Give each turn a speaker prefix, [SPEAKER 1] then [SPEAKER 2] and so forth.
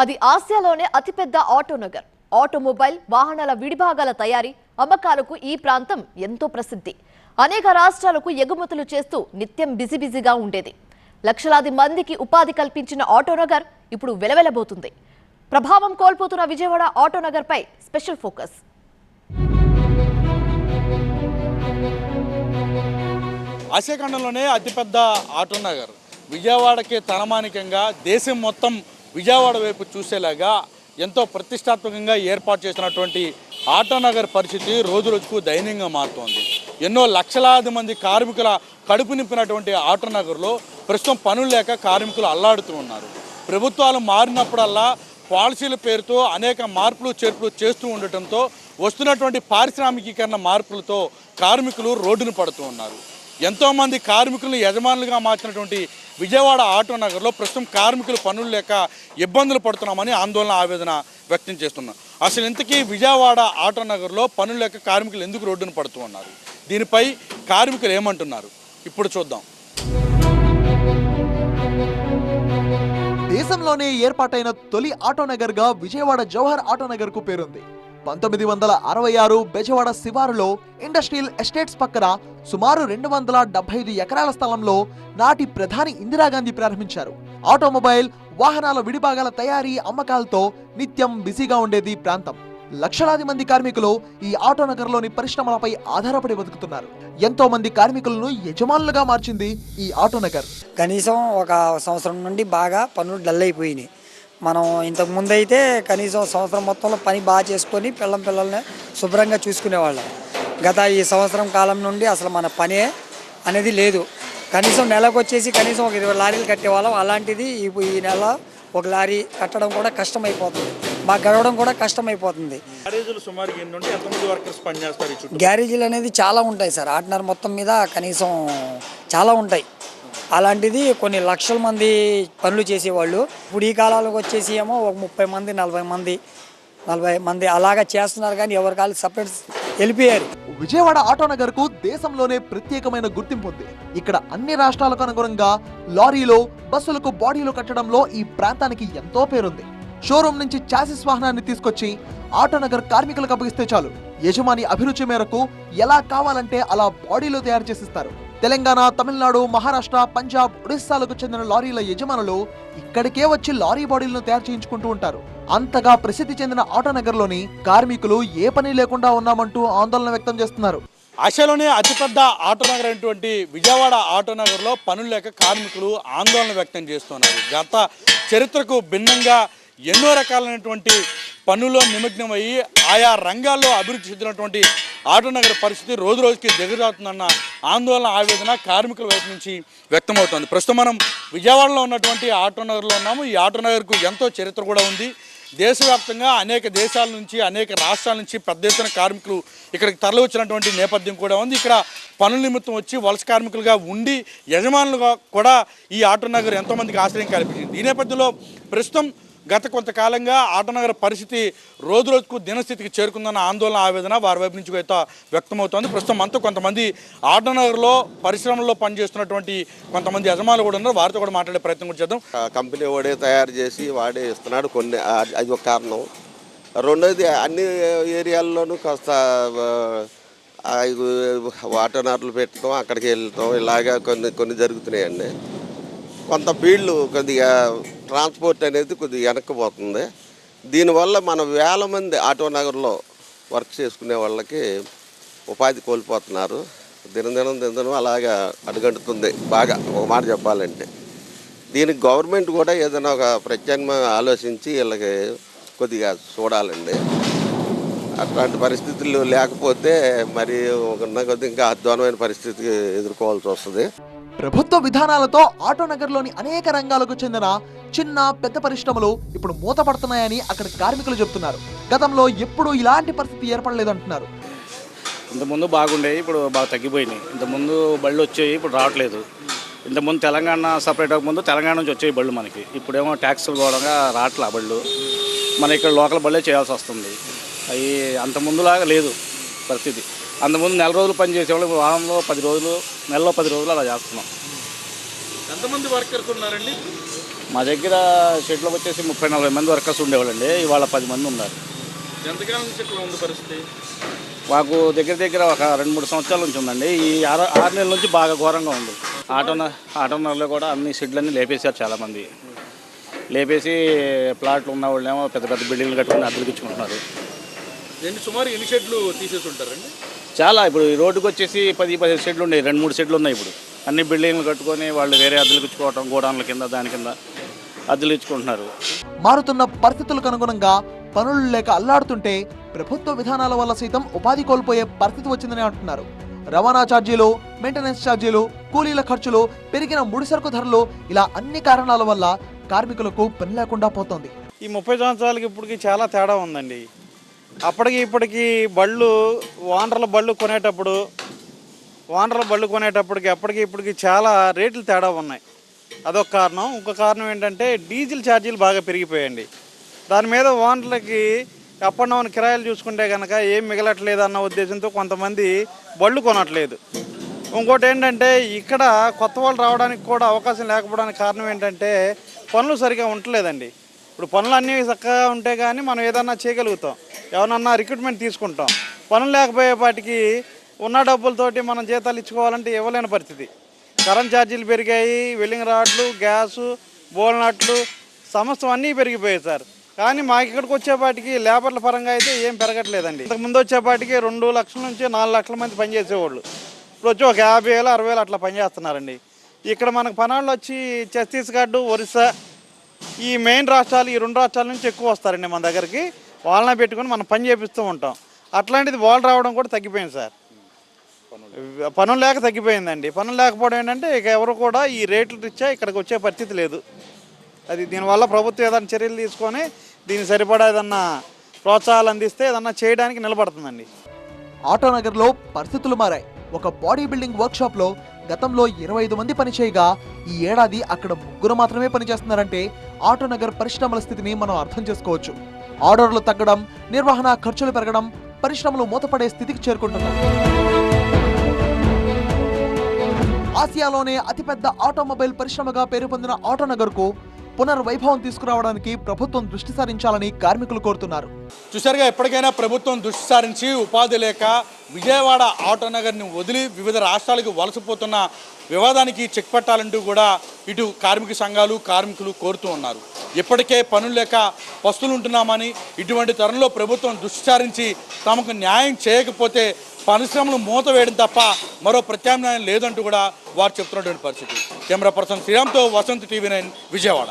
[SPEAKER 1] అది ఆసియాలోనే అతిపెద్ద auto Nagar. Automobile వాహనాల విడిభాగాల తయారీ అమ్మకాలకు ఈ ప్రాంతం ఎంతో ప్రసిద్ధి. అనేక రాష్ట్రాలకు ఎగుమతులు చేస్తూ నిత్యం బిజీగా ఉండేది. లక్షలాది మందికి ఉపాధి కల్పించిన ఆటో నగర్ ఇప్పుడు వెలవెలబోతుంది. ప్రభావం కోల్పోతున్న విజయవాడ ఆటో నగర్ పై స్పెషల్ ఫోకస్.
[SPEAKER 2] ఆసియా ఖండంలోనే అతిపెద్ద ఆటో నగర్ విజయవాడకి తలమానికంగా దేశం మొత్తం విజయవాడ వైపు చూసేలాగా ఎంతో ప్రతిష్టాత్మకంగా ఏర్పాటు చేసినటువంటి ఆటో నగర్ పరిస్థితి రోజు రోజుకు దయనీయంగా మారుతోంది. ఎన్నో లక్షలాది మంది కార్మికుల కడుపు నింపినటువంటి ఆటో నగర్లో ప్రస్తుతం పనులు లేక కార్మికులు అల్లాడుతూ ఉన్నారు. ప్రభుత్వాలు మారినప్పుడల్లా పాలసీల పేరుతో అనేక మార్పులు చేర్పులు చేస్తూ ఉండటంతో వస్తున్నటువంటి పారిశ్రామికీకరణ మార్పులతో కార్మికులు రోడ్డును పడుతూ ఉన్నారు. ఎంతోమంది కార్మికులను యజమానులుగా మార్చినటువంటి విజయవాడ ఆటో నగర్లో ప్రస్తుతం కార్మికులు పనులు లేక ఇబ్బందులు పడుతున్నామని ఆందోళన ఆవేదన వ్యక్తం చేస్తున్నారు. అసలు ఇంతకీ విజయవాడ ఆటో నగర్లో పనులు లేక కార్మికులు ఎందుకు రోడ్డును పడుతూ ఉన్నారు, దీనిపై కార్మికులు ఏమంటున్నారు ఇప్పుడు చూద్దాం.
[SPEAKER 3] దేశంలోనే ఏర్పాటైన తొలి ఆటో నగర్ గా విజయవాడ జవహర్ ఆటో నగర్ కు పేరుంది. 1966 బెజవాడ శివారులో ఇండస్ట్రియల్ ఎస్టేట్స్ పక్కన సుమారు 275 ఎకరాల స్థలంలో నాటి ప్రధాని ఇందిరాగాంధీ ప్రారంభించారు. ఆటోమొబైల్ వాహనాల విడిభాగాల తయారీ అమ్మకాలతో నిత్యం బిజీగా ఉండేది ప్రాంతం. లక్షలాది మంది కార్మికులు ఈ ఆటో నగర్లోని పరిశ్రమలపై ఆధారపడి బతుకుతున్నారు. ఎంతో మంది కార్మికులను యజమానులుగా మార్చింది ఈ ఆటో నగర్.
[SPEAKER 4] కనీసం ఒక సంవత్సరం నుండి బాగా పనులు డల్ అయిపోయినాయి. మనం ఇంతకు ముందు అయితే కనీసం సంవత్సరం మొత్తంలో పని బాగా చేసుకొని పిల్లల్ని శుభ్రంగా చూసుకునేవాళ్ళం. గత ఈ సంవత్సరం కాలం నుండి అసలు మన పనే అనేది లేదు. కనీసం నెలకు వచ్చేసి కనీసం ఒక 20 లారీలు కట్టేవాళ్ళం. అలాంటిది ఈ నెల ఒక లారీ కట్టడం కూడా కష్టమైపోతుంది, మాకు గడవడం కూడా కష్టమైపోతుంది. గ్యారేజీలు అనేది చాలా ఉంటాయి సార్. ఆటనర్ మొత్తం మీద కనీసం చాలా ఉంటాయి. అలాంటిది కొన్ని లక్షల మంది పనులు చేసేవాళ్ళు. ఇప్పుడు ఈ కాలాలకు వచ్చేసి ఏమో ఒక 30 మంది 40 మంది అలాగా చేస్తున్నారు, కానీ ఎవరి కాళ్ళు సపరేట్ వెళ్ళిపోయారు.
[SPEAKER 3] విజయవాడ ఆటో నగర్ కు దేశంలోనే ప్రత్యేకమైన గుర్తింపు ఉంది. ఇక్కడ అన్ని రాష్ట్రాలకు అనుగుణంగా లారీలో బస్సులకు బాడీలు కట్టడంలో ఈ ప్రాంతానికి ఎంతో పేరుంది. షోరూమ్ నుంచి చాసిస్ వాహనాన్ని తీసుకొచ్చి ఆటో నగర్ కార్మికులకు అప్పగిస్తే చాలు, యజమాని అభిరుచి మేరకు ఎలా కావాలంటే అలా బాడీలు తయారు చేసిస్తారు. తెలంగాణ, తమిళనాడు, మహారాష్ట్ర, పంజాబ్, ఒడిస్సాలకు చెందిన లారీల యజమానులు ఇక్కడికే వచ్చి లారీ బాడీలను తయారు చేయించుకుంటూ ఉంటారు. అంతగా ప్రసిద్ధి చెందిన ఆటో నగర్ లోని కార్మికులు ఏ పని లేకుండా ఉన్నామంటూ ఆందోళన వ్యక్తం చేస్తున్నారు.
[SPEAKER 2] ఆసియాలోనే అతిపెద్ద ఆటో నగర్ అయినటువంటి విజయవాడ ఆటో నగర్లో పనులు లేక కార్మికులు ఆందోళన వ్యక్తం చేస్తున్నారు. గత చరిత్రకు భిన్నంగా ఎన్నో రకాలైనటువంటి పనుల్లో నిమగ్నమయ్యి ఆయా రంగాల్లో అభివృద్ధి చెందినటువంటి ఆటో నగర్ పరిస్థితి రోజు రోజుకి దిగజారుతుందన్న ఆందోళన ఆవేదన కార్మికుల వైపు నుంచి వ్యక్తమవుతుంది. ప్రస్తుతం మనం విజయవాడలో ఉన్నటువంటి ఆటో నగర్లో ఉన్నాము. ఈ ఆటో నగర్కు ఎంతో చరిత్ర కూడా ఉంది. దేశవ్యాప్తంగా అనేక దేశాల నుంచి అనేక రాష్ట్రాల నుంచి పెద్ద ఎత్తున కార్మికులు ఇక్కడికి తరలి వచ్చినటువంటి నేపథ్యం కూడా ఉంది. ఇక్కడ పనుల నిమిత్తం వచ్చి వలస కార్మికులుగా ఉండి యజమానులుగా కూడా ఈ ఆటో నగర్ ఎంతోమందికి ఆశ్రయం కల్పించింది. ఈ నేపథ్యంలో ప్రస్తుతం గత కొంతకాలంగా ఆటో నగర్ పరిస్థితి రోజు రోజుకు దినస్థితికి చేరుకుందన్న ఆందోళన ఆవేదన వారి వైపు నుంచి అయితే వ్యక్తమవుతోంది. ప్రస్తుతం అంతా కొంతమంది ఆటో నగర్లో పరిశ్రమల్లో పనిచేస్తున్నటువంటి కొంతమంది యజమానులు కూడా ఉన్నారు. వారితో కూడా మాట్లాడే ప్రయత్నం కూడా చేద్దాం.
[SPEAKER 5] కంపెనీ వాడే తయారు చేసి వాడే ఇస్తున్నాడు కొన్ని, అది ఒక కారణం. రెండోది అన్ని ఏరియాల్లోనూ కాస్త ఆటో నగర్లు పెట్టడం, అక్కడికి వెళ్ళటం ఇలాగా కొన్ని జరుగుతున్నాయండి. కొంత ఫీల్డ్ కొద్దిగా ట్రాన్స్పోర్ట్ అనేది కొద్దిగా వెనక్కిపోతుంది. దీనివల్ల మనం వేల మంది ఆటో నగర్లో వర్క్ చేసుకునే వాళ్ళకి ఉపాధి కోల్పోతున్నారు. దినదినం అలాగా అడుగంటుతుంది బాగా, ఒక మాట చెప్పాలంటే. దీనికి గవర్నమెంట్ కూడా ఏదైనా ఒక ప్రత్యామ్నాయం ఆలోచించి వీళ్ళకి కొద్దిగా చూడాలండి. అట్లాంటి పరిస్థితులు లేకపోతే మరి కొద్దిగా ఇంకా అధ్వానమైన పరిస్థితికి ఎదుర్కోవాల్సి వస్తుంది.
[SPEAKER 3] ప్రభుత్వ విధానాలతో ఆటో నగర్లోని అనేక రంగాలకు చెందిన చిన్న పెద్ద పరిశ్రమలు ఇప్పుడు మూతపడుతున్నాయని అక్కడ కార్మికులు చెబుతున్నారు. గతంలో ఎప్పుడూ ఇలాంటి పరిస్థితి ఏర్పడలేదంటున్నారు.
[SPEAKER 6] ఇంతకుముందు బాగుండేవి, ఇప్పుడు బాగా తగ్గిపోయినాయి. ఇంతకుముందు బళ్ళు వచ్చాయి, ఇప్పుడు రావట్లేదు. ఇంతకుముందు తెలంగాణ సపరేట్ అవ్వకముందు తెలంగాణ నుంచి వచ్చాయి బళ్ళు మనకి. ఇప్పుడేమో ట్యాక్సులు కూడా రావట్లే బళ్ళు, మన ఇక్కడ లోకల్ బళ్ళే చేయాల్సి వస్తుంది. అవి అంతకుముందులాగా లేదు పరిస్థితి. అంతకుముందు నెల రోజులు పని చేసేవాళ్ళు వారంలో 10 రోజులు, నెలలో 10 రోజులు అలా చేస్తున్నాం.
[SPEAKER 2] ఎంతమంది వర్కర్స్ ఉన్నారండి?
[SPEAKER 6] మా దగ్గర షెడ్లోకి వచ్చేసి 30-40 మంది వర్కర్స్ ఉండేవాళ్ళండి. ఇవాళ 10 మంది ఉన్నారు.
[SPEAKER 2] ఎంతకాలం నుంచి ఇట్లా ఉంది పరిస్థితి?
[SPEAKER 6] మాకు దగ్గర ఒక 2-3 సంవత్సరాల నుంచి ఉందండి. ఈ 6 నెలల నుంచి బాగా ఘోరంగా ఉంది. ఆటోనర్లో కూడా అన్ని షెడ్లన్నీ లేపేశారు చాలామంది. లేపేసి ప్లాట్లు ఉన్న వాళ్ళేమో పెద్ద పెద్ద బిల్డింగ్లు కట్టుకుని అద్దెలకు ఇచ్చుకుంటున్నారు.
[SPEAKER 2] సుమారు ఎన్ని షెడ్లు తీసేసి ఉంటారండి?
[SPEAKER 6] చాలా ఇప్పుడు ఈ రోడ్డుకు వచ్చేసి 10-15 షెడ్లు ఉన్నాయి. 2-3 షెడ్లు ఉన్నాయి ఇప్పుడు. అన్ని బిల్డింగ్లు కట్టుకొని వాళ్ళు వేరే అద్దెలకు ఇచ్చుకోవటం, గోడౌన్ల కింద దాని కింద అద్దెలు ఇచ్చుకుంటున్నారు.
[SPEAKER 3] మారుతున్న పరిస్థితులకు అనుగుణంగా పనులు లేక అల్లాడుతుంటే ప్రభుత్వ విధానాల వల్ల సైతం ఉపాధి కోల్పోయే పరిస్థితి వచ్చిందని అంటున్నారు. రవాణా ఛార్జీలు, మెయింటెనెన్స్ ఛార్జీలు, కూలీల ఖర్చులు, పెరిగిన ముడిసరుకు ధరలు, ఇలా అన్ని కారణాల వల్ల కార్మికులకు పని లేకుండా పోతోంది.
[SPEAKER 7] ఈ 30 సంవత్సరాలకి ఇప్పటికి చాలా తేడా ఉందండి. అప్పటికి ఇప్పటికి ఓనర్ల బళ్ళు కొనేటప్పటికి అప్పటికి ఇప్పటికి చాలా రేట్లు తేడా ఉన్నాయి. అదొక కారణం. ఇంకో కారణం ఏంటంటే డీజిల్ ఛార్జీలు బాగా పెరిగిపోయాయండి. దాని మీద ఓనర్లకి అప్ అండ్ డౌన్ కిరాయిలు చూసుకుంటే కనుక ఏం మిగలట్లేదు అన్న ఉద్దేశంతో కొంతమంది బళ్ళు కొనట్లేదు. ఇంకోటి ఏంటంటే ఇక్కడ కొత్త వాళ్ళు రావడానికి కూడా అవకాశం లేకపోవడానికి కారణం ఏంటంటే పనులు సరిగా ఉండలేదండి. ఇప్పుడు పనులు అన్నీ చక్కగా ఉంటే కానీ మనం ఏదన్నా చేయగలుగుతాం, ఎవరన్నా రిక్రూట్మెంట్ తీసుకుంటాం. పనులు లేకపోయేపాటికి ఉన్న డబ్బులతోటి మనం జీతాలు ఇచ్చుకోవాలంటే ఇవ్వలేని పరిస్థితి. కరెంట్ ఛార్జీలు పెరిగాయి, వెల్డింగ్ రాడ్లు, గ్యాసు, బోల్నట్లు సమస్తం అన్నీ పెరిగిపోయాయి సార్. కానీ మాకు ఇక్కడికి వచ్చేపాటికి లేబర్ల పరంగా అయితే ఏం పెరగట్లేదండి. ఇంతకుముందు వచ్చేపాటికి 2 లక్షల నుంచి 4 లక్షల మంది పనిచేసేవాళ్ళు. ఇప్పుడు వచ్చి ఒక 50,000, 60,000 అట్లా పనిచేస్తున్నారండి. ఇక్కడ మనకు పనాళ్ళు వచ్చి ఛత్తీస్గఢ్, ఒరిస్సా ఈ మెయిన్ రాష్ట్రాలు, ఈ 2 రాష్ట్రాల నుంచి ఎక్కువ వస్తారండి మన దగ్గరికి. వాళ్ళని పెట్టుకొని మనం పని చేపిస్తూ ఉంటాం. అట్లాంటిది వాళ్ళు రావడం కూడా తగ్గిపోయింది సార్. పనులు లేక తగ్గిపోయిందండి. పనులు లేకపోవడం ఏంటంటే ఇక ఎవరు కూడా ఈ రేట్లు రీత్యా ఇక్కడికి వచ్చే పరిస్థితి లేదు. అది దీనివల్ల ప్రభుత్వం ఏదైనా చర్యలు తీసుకొని దీనికి సరిపడా ఏదన్నా ప్రోత్సాహాలు అందిస్తే ఏదన్నా చేయడానికి నిలబడుతుందండి.
[SPEAKER 3] ఆటోనగర్లో పరిస్థితులు మారాయి. ఒక బాడీ బిల్డింగ్ వర్క్షాప్లో గతంలో 25 మంది పనిచేయగా ఈ ఏడాది అక్కడ 3 మాత్రమే పనిచేస్తున్నారంటే ఆటోనగర్ పరిశ్రమల స్థితిని మనం అర్థం చేసుకోవచ్చు. ఆర్డర్లు తగ్గడం, నిర్వహణ ఖర్చులు పెరగడం, పరిశ్రమలు మూతపడే స్థితికి చేరుకుంటున్నాయి. ఆసియాలోనే అతిపెద్ద ఆటోమొబైల్ పరిశ్రమగా పేరు పొందిన ఆటోనగర్కు పునర్వైభవం తీసుకురావడానికి ప్రభుత్వం దృష్టి సారించాలని కార్మికులు కోరుతున్నారు.
[SPEAKER 2] చూసారుగా, ఎప్పటికైనా ప్రభుత్వం దృష్టి సారించి ఉపాధి లేక విజయవాడ ఆటోనగర్ని వదిలి వివిధ రాష్ట్రాలకు వలసపోతున్న వివాదానికి చెక్ పెట్టాలంటూ కూడా ఇటు కార్మిక సంఘాలు, కార్మికులు కోరుతూ ఉన్నారు. ఇప్పటికే పనులు లేక పస్తులుంటున్నామని, ఇటువంటి తరంలో ప్రభుత్వం దృష్టి సారించి తమకు న్యాయం చేయకపోతే పరిశ్రమలు మూత వేయడం తప్ప మరో ప్రత్యామ్నాయం లేదంటూ కూడా వారు చెప్తున్నటువంటి పరిస్థితి. కెమెరా పర్సన్ శ్రీరామ్తో వసంత్, TV9 విజయవాడ.